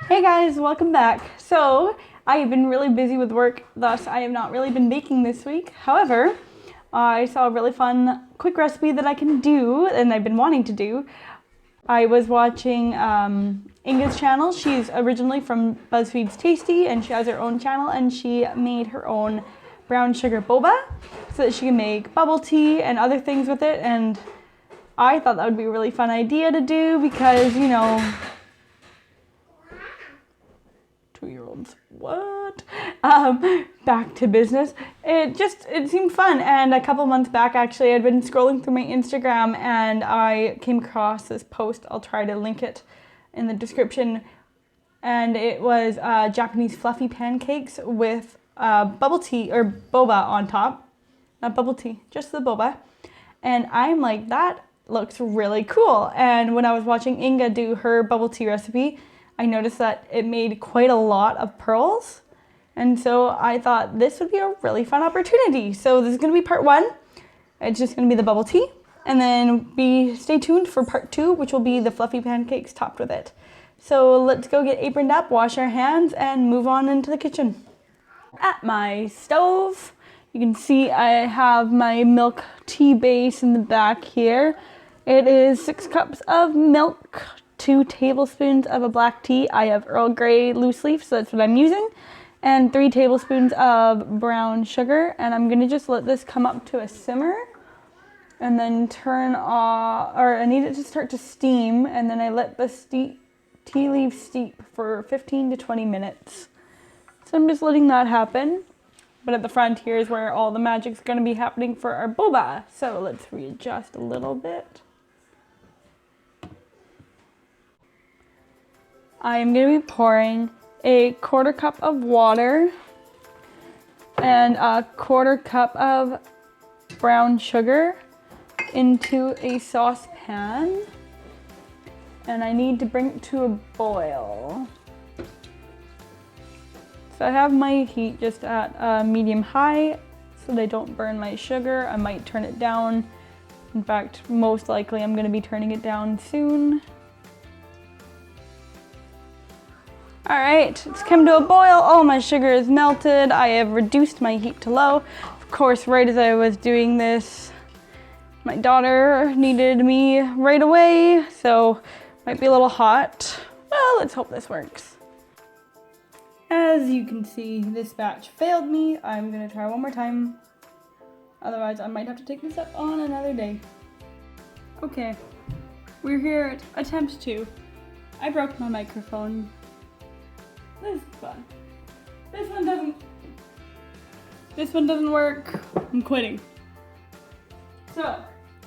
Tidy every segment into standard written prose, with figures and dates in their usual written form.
Hey guys, welcome back. So, I have been really busy with work, thus I have not really been baking this week. However, I saw a really fun, quick recipe that I can do, and I've been wanting to do. I was watching Inga's channel. She's originally from BuzzFeed's Tasty, and she has her own channel, and she made her own Brown Sugar Boba so that she can make bubble tea and other things with it, and I thought that would be a really fun idea to do because, you know, 2-year-olds, what? Back to business. It seemed fun, and a couple months back, actually, I'd been scrolling through my Instagram, and I came across this post. I'll try to link it in the description, and it was Japanese fluffy pancakes with bubble tea, or boba on top. Not bubble tea, just the boba. And I'm like, that looks really cool. And when I was watching Inga do her bubble tea recipe, I noticed that it made quite a lot of pearls. And so I thought this would be a really fun opportunity. So this is gonna be part 1. It's just gonna be the bubble tea. And then stay tuned for part 2, which will be the fluffy pancakes topped with it. So let's go get aproned up, wash our hands, and move on into the kitchen. At my stove, you can see I have my milk tea base in the back here. It is 6 cups of milk, 2 tablespoons of a black tea. I have Earl Grey loose leaf, so that's what I'm using. And 3 tablespoons of brown sugar. And I'm gonna just let this come up to a simmer and then turn off, or I need it to start to steam, and then I let the tea leaves steep for 15 to 20 minutes. So I'm just letting that happen. But at the front here is where all the magic's gonna be happening for our boba. So let's readjust a little bit. I am going to be pouring a 1/4 cup of water and a 1/4 cup of brown sugar into a saucepan. And I need to bring it to a boil. So I have my heat just at medium high so they don't burn my sugar. I might turn it down. In fact, most likely I'm going to be turning it down soon. All right, it's come to a boil. All my sugar is melted. I have reduced my heat to low. Of course, right as I was doing this, my daughter needed me right away, so might be a little hot. Well, let's hope this works. As you can see, this batch failed me. I'm gonna try one more time. Otherwise, I might have to take this up on another day. Okay, we're here at attempt 2. I broke my microphone. This is fun. This one doesn't work. I'm quitting. So,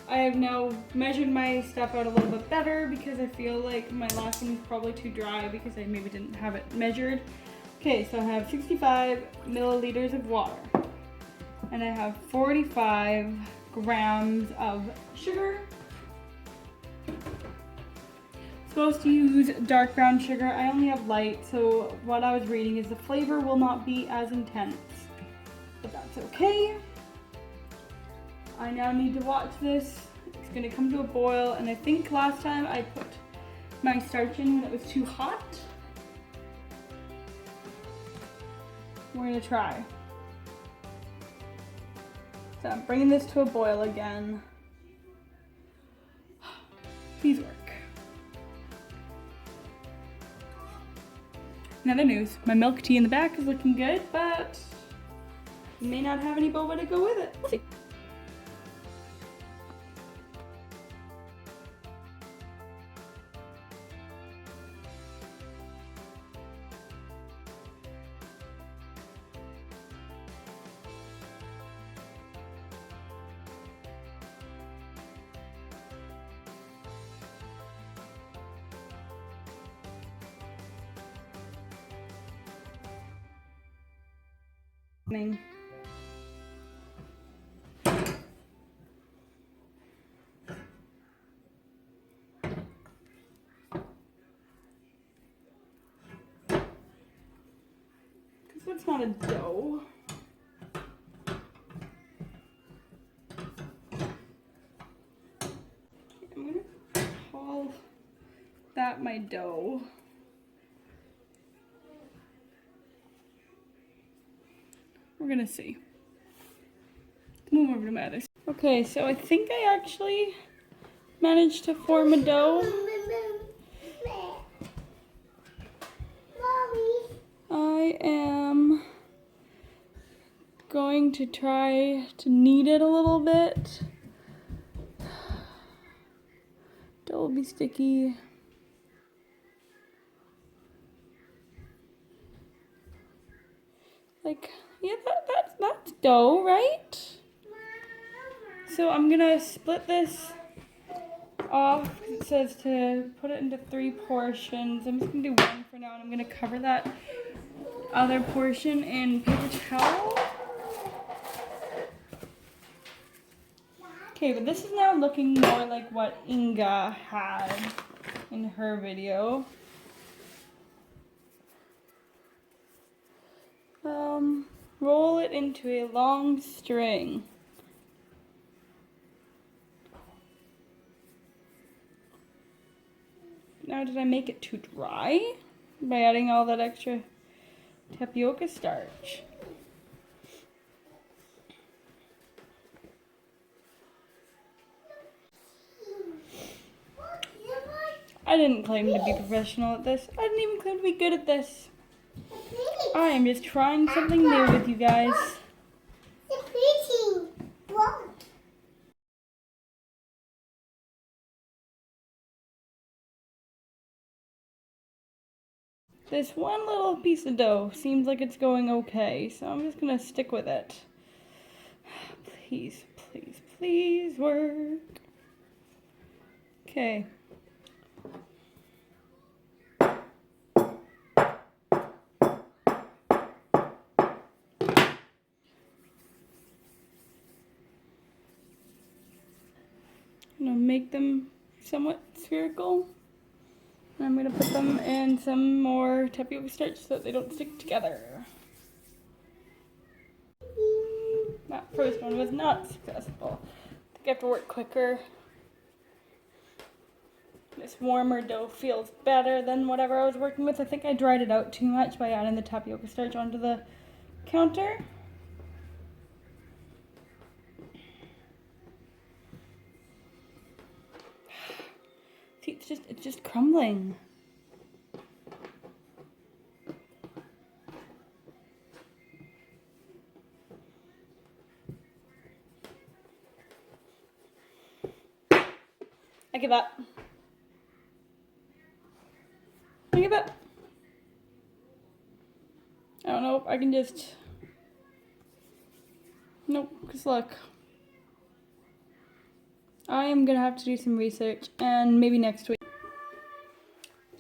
I have now measured my stuff out a little bit better because I feel like my last one was probably too dry because I maybe didn't have it measured. Okay, so I have 65 milliliters of water. And I have 45 grams of sugar. Supposed to use dark brown sugar. I only have light, so what I was reading is the flavor will not be as intense, but that's okay. I now need to watch this. It's gonna come to a boil, and I think last time I put my starch in when it was too hot. We're gonna try. So I'm bringing this to a boil again. Please work. In other news, my milk tea in the back is looking good, but may not have any boba to go with it. We'll see. This one's not a dough. I'm gonna call that my dough. gonna see. Move over to my other side. Okay, so I think I actually managed to form a dough. I am going to try to knead it a little bit. Dough will be sticky. Like, yeah, that's dough, right? So I'm gonna split this off. It says to put it into 3 portions. I'm just gonna do 1 for now, and I'm gonna cover that other portion in paper towel. Okay, but this is now looking more like what Inga had in her video. Roll it into a long string. Now, did I make it too dry by adding all that extra tapioca starch? I didn't claim to be professional at this. I didn't even claim to be good at this. I am just trying something new with you guys. This one little piece of dough seems like it's going okay, so I'm just gonna stick with it. Please, please, please work. Okay. I'm gonna make them somewhat spherical. And I'm gonna put them in some more tapioca starch so that they don't stick together. That first one was not successful. I think I have to work quicker. This warmer dough feels better than whatever I was working with. I think I dried it out too much by adding the tapioca starch onto the counter. See, it's just crumbling. I give up. I give up. I don't know if I can just... Nope, because look. I am going to have to do some research, and maybe next week.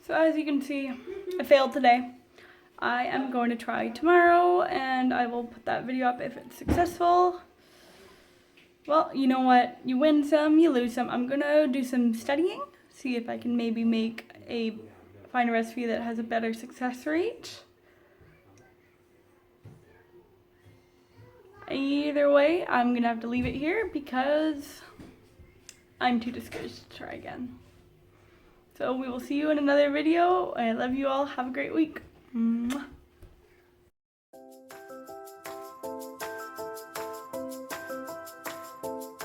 So as you can see, I failed today. I am going to try tomorrow, and I will put that video up if it's successful. Well, you know what? You win some, you lose some. I'm going to do some studying, see if I can maybe find a recipe that has a better success rate. Either way, I'm going to have to leave it here because I'm too discouraged to try again. So we will see you in another video. I love you all. Have a great week. Mwah.